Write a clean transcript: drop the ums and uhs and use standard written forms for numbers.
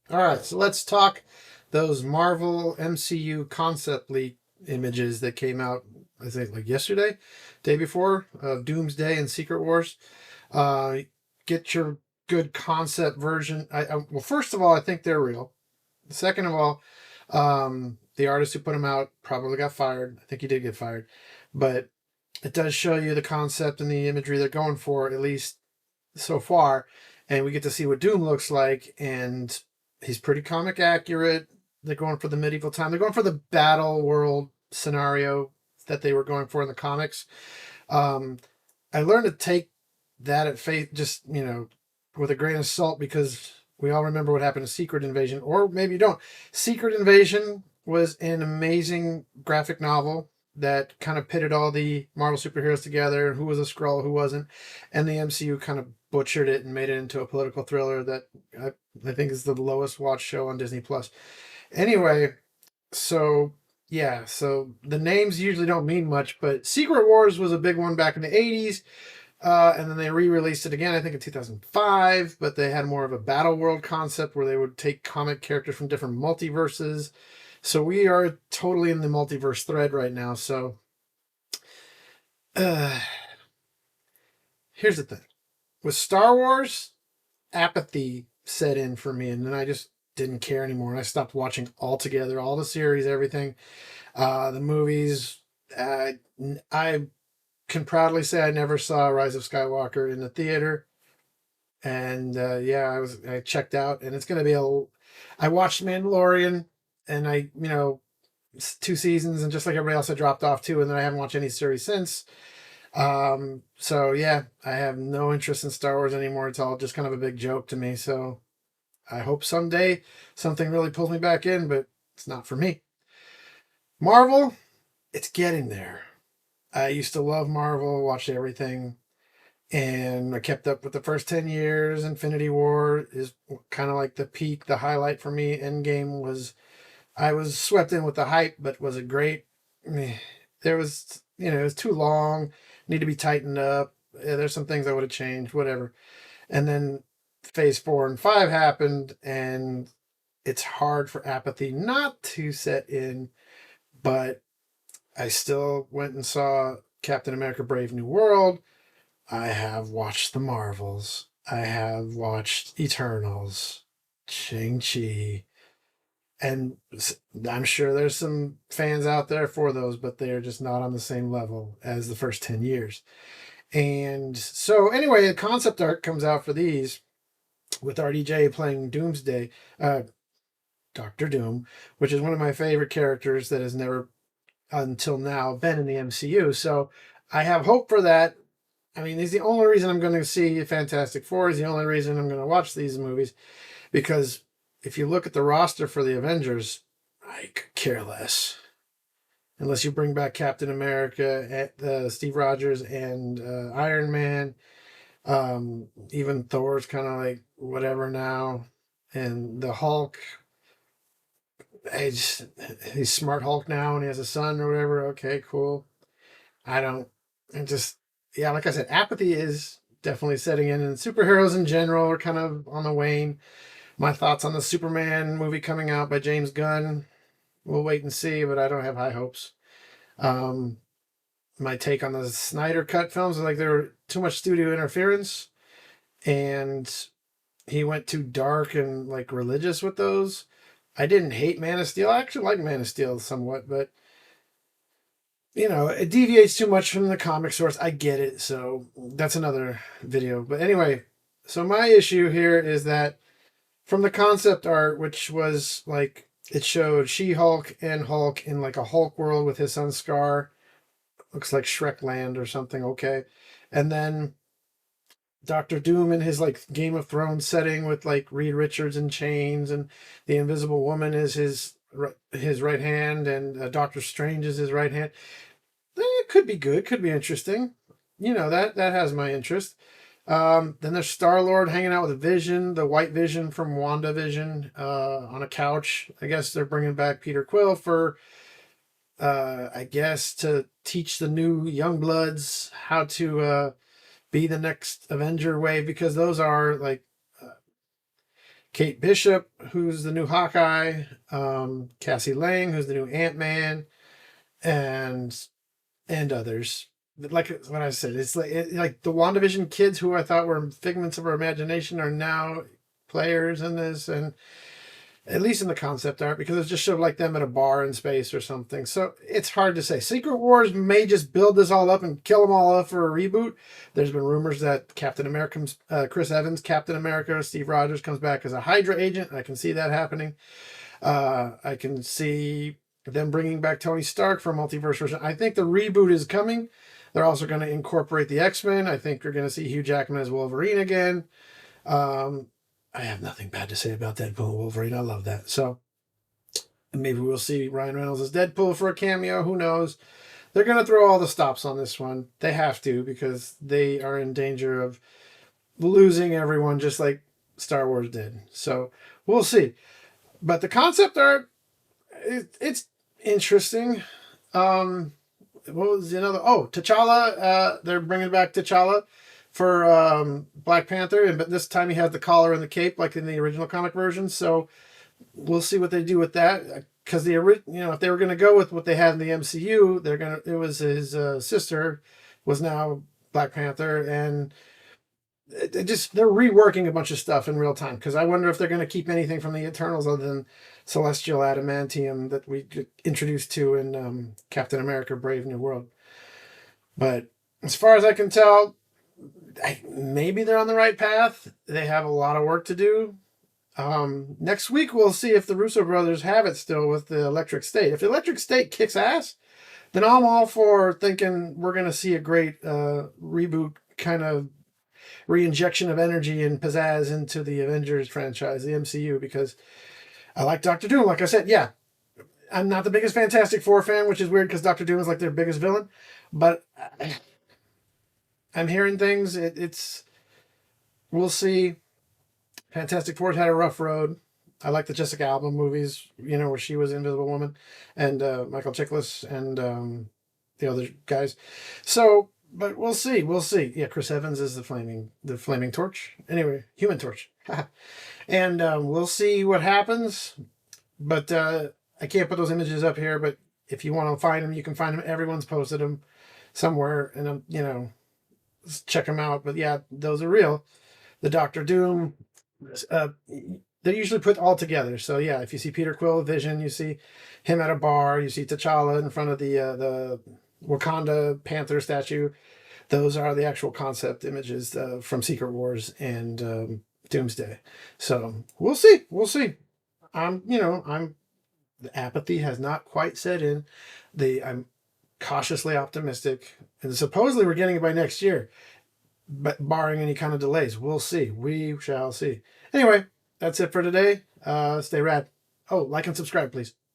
All right, so let's talk those Marvel MCU concept leak images that came out, I think, like yesterday, day before, of Doomsday and Secret Wars. Uh, get your good concept version. Well, first of all, I think they're real. Second of all, the artist who put them out probably got fired. I think he did get fired, but it does show you the concept and the imagery they're going for, at least so far, and we get to see what Doom looks like, and he's pretty comic accurate. They're going for the medieval time. They're going for the battle world scenario that they were going for in the comics. Um, I learned to take that at faith, just with a grain of salt, because we all remember what happened to Secret Invasion, or maybe you don't. Secret Invasion was an amazing graphic novel that kind of pitted all the Marvel superheroes together, who was a Skrull, who wasn't, and the MCU kind of butchered it and made it into a political thriller that I think is the lowest watched show on Disney Plus. Anyway, so yeah, so the names usually don't mean much, but Secret Wars was a big one back in the 80s. And then they re-released it again, I think in 2005, but they had more of a battle world concept where they would take comic characters from different multiverses. So we are totally in the multiverse thread right now. So uh, here's the thing. With Star Wars, apathy set in for me, and then I just didn't care anymore. And I stopped watching altogether, all the series, everything, the movies. I can proudly say I never saw Rise of Skywalker in the theater, and yeah, I checked out, and it's gonna be a. I watched Mandalorian, and two seasons, and just like everybody else, I dropped off too, and then I haven't watched any series since. So yeah, I have no interest in Star Wars anymore. It's all just kind of a big joke to me. So I hope someday something really pulls me back in, but it's not for me. Marvel, it's getting there. I used to love Marvel, watched everything, and I kept up with the first 10 years. Infinity War is kind of like the peak, the highlight for me. Endgame was, I was swept in with the hype, but was it great? There was, it was too long, need to be tightened up. There's some things I would have changed, whatever. And then phase 4 and 5 happened, and it's hard for apathy not to set in, but I still went and saw Captain America Brave New World. I have watched the Marvels. I have watched Eternals, Shang-Chi, and I'm sure there's some fans out there for those, but they are just not on the same level as the first 10 years. And so, anyway, the concept art comes out for these with RDJ playing Doomsday, Doctor Doom, which is one of my favorite characters that has never until now been in the MCU. So I have hope for that. I mean, he's the only reason I'm going to see Fantastic Four. Is the only reason I'm going to watch these movies, because if you look at the roster for the Avengers, I could care less. Unless you bring back Captain America, Steve Rogers, and Iron Man. Even Thor's kind of like whatever now. And the Hulk, he's Smart Hulk now and he has a son or whatever. Okay, cool. I don't, and just, yeah, like I said, apathy is definitely setting in, and superheroes in general are kind of on the wane. My thoughts on the Superman movie coming out by James Gunn, we'll wait and see, but I don't have high hopes. Um, my take on the Snyder Cut films is like there were too much studio interference, and he went too dark and like religious with those. I didn't hate Man of Steel. I actually like Man of Steel somewhat, but it deviates too much from the comic source. I get it. So that's another video. But anyway, so my issue here is that from the concept art, which was like, it showed She-Hulk and Hulk in like a Hulk world with his son Scar. Looks like Shrek Land or something. Okay. And then Doctor Doom in his like Game of Thrones setting with like Reed Richards in chains, and the Invisible Woman is his right hand, and Doctor Strange is his right hand. It could be good, could be interesting. That has my interest. Then there's Star Lord hanging out with Vision, the White Vision from WandaVision, on a couch. I guess they're bringing back Peter Quill for, I guess, to teach the new young bloods how to be the next Avenger wave, because those are like Kate Bishop, who's the new Hawkeye, Cassie Lang, who's the new Ant-Man, and others. Like what I said, it's like the WandaVision kids who I thought were figments of our imagination are now players in this, and at least in the concept art, because it's just showed like them at a bar in space or something. So it's hard to say. Secret Wars may just build this all up and kill them all up for a reboot. There's been rumors that Captain America, Chris Evans, Captain America, Steve Rogers comes back as a Hydra agent. I can see that happening. I can see them bringing back Tony Stark for a multiverse version. I think the reboot is coming. They're also going to incorporate the X-Men. I think you're going to see Hugh Jackman as Wolverine again. I have nothing bad to say about Deadpool and Wolverine. I love that. So maybe we'll see Ryan Reynolds as Deadpool for a cameo. Who knows? They're going to throw all the stops on this one. They have to, because they are in danger of losing everyone just like Star Wars did. So we'll see. But the concept art, it's interesting. What was another? Oh, T'Challa. They're bringing back T'Challa for Black Panther, but this time he has the collar and the cape like in the original comic version. So we'll see what they do with that. Because if they were going to go with what they had in the MCU, it was his sister was now Black Panther, and they're reworking a bunch of stuff in real time. Because I wonder if they're going to keep anything from the Eternals other than celestial adamantium that we get introduced to in Captain America: Brave New World. But as far as I can tell, maybe they're on the right path. They have a lot of work to do. Next week we'll see if the Russo brothers have it still with the Electric State. If the Electric State kicks ass, then I'm all for thinking we're going to see a great reboot, kind of re-injection of energy and pizzazz into the Avengers franchise, the MCU, because I like Doctor Doom. Like I said, yeah, I'm not the biggest Fantastic Four fan, which is weird because Doctor Doom is like their biggest villain, but I'm hearing things. We'll see. Fantastic Four's had a rough road. I like the Jessica Alba movies, where she was Invisible Woman, and Michael Chiklis and the other guys. So, but we'll see. We'll see. Yeah, Chris Evans is the flaming torch. Anyway, Human Torch. And we'll see what happens. But I can't put those images up here. But if you want to find them, you can find them. Everyone's posted them somewhere, and check them out. But yeah, those are real. The Doctor Doom. They're usually put all together. So yeah, if you see Peter Quill, Vision, you see him at a bar, you see T'Challa in front of the Wakanda Panther statue. Those are the actual concept images from Secret Wars and Doomsday. So we'll see. We'll see. The apathy has not quite set in. I'm cautiously optimistic, and supposedly we're getting it by next year. But barring any kind of delays, we'll see. We shall see. Anyway, that's it for today. Stay rad. Oh, like and subscribe, please.